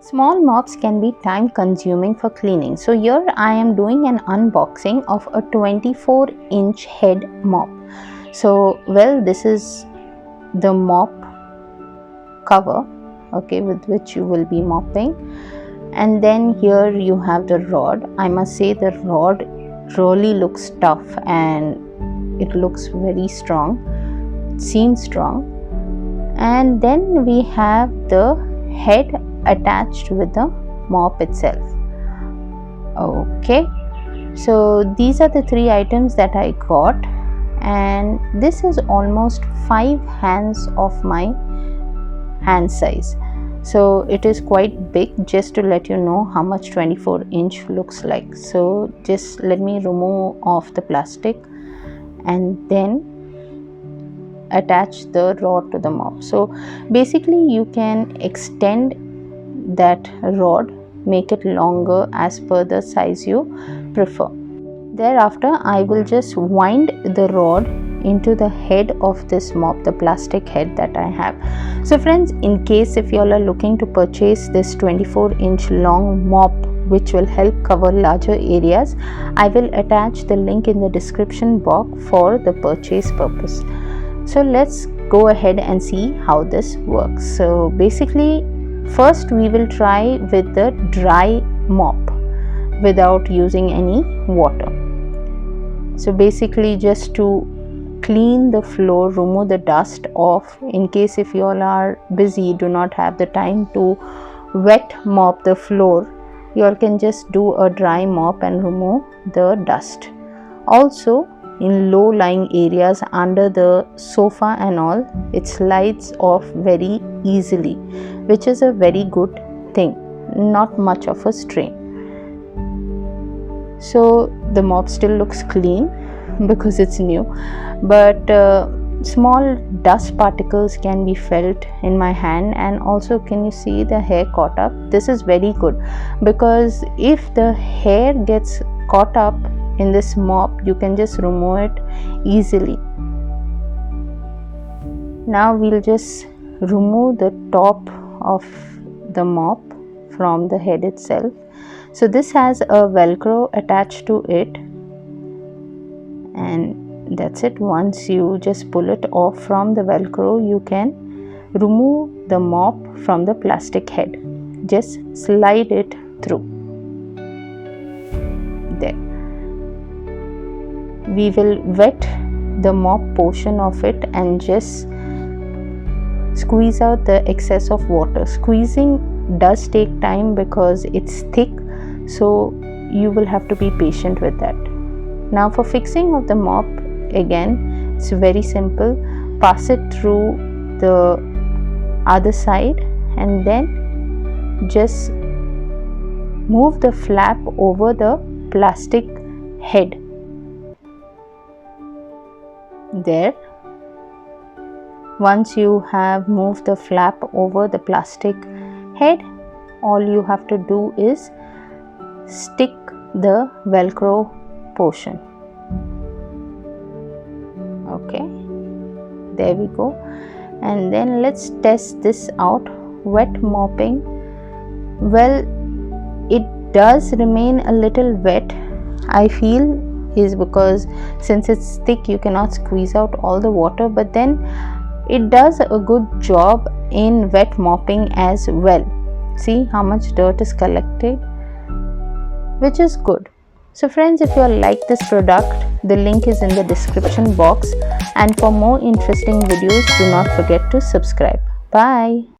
Small mops can be time consuming for cleaning. So here I am doing an unboxing of a 24-inch head mop. So this is the mop cover, okay, with which you will be mopping. And then here you have the rod. I must say the rod really looks tough and it looks very strong. It seems strong. And then we have the head attached with the mop itself. Okay, so these are the three items that I got, and this is almost 5 hands of my hand size. So it is quite big, just to let you know how much 24-inch looks like. So just let me remove off the plastic and then attach the rod to the mop. So basically you can extend that rod, make it longer as per the size you prefer. Thereafter I will just wind the rod into the head of this mop, the plastic head that I have. So friends, in case if you all are looking to purchase this 24-inch long mop which will help cover larger areas, I will attach the link in the description box for the purchase purpose. So let's go ahead and see how this works. So basically first we will try with the dry mop without using any water. So basically just to clean the floor, remove the dust off. In case if you all are busy, do not have the time to wet mop the floor, you all can just do a dry mop and remove the dust. Also in low lying areas under the sofa and all, it slides off very easily, which is a very good thing, not much of a strain. So the mop still looks clean because it's new, but small dust particles can be felt in my hand. And also, can you see the hair caught up? This is very good, because if the hair gets caught up in this mop, you can just remove it easily. Now we'll just remove the top of the mop from the head itself. So this has a velcro attached to it, and that's it. Once you just pull it off from the velcro, you can remove the mop from the plastic head. Just slide it through. There. We will wet the mop portion of it and just squeeze out the excess of water. Squeezing does take time because it's thick, so you will have to be patient with that. Now for fixing of the mop, again it's very simple. Pass it through the other side and then just move the flap over the plastic head. There. Once you have moved the flap over the plastic head, all you have to do is stick the velcro portion. Okay, there we go. And then let's test this out. Wet mopping, well, it does remain a little wet, I feel, is because since it's thick you cannot squeeze out all the water, but then it does a good job in wet mopping as well. See how much dirt is collected, which is good. So friends, if you like this product, the link is in the description box, and for more interesting videos, do not forget to subscribe. Bye.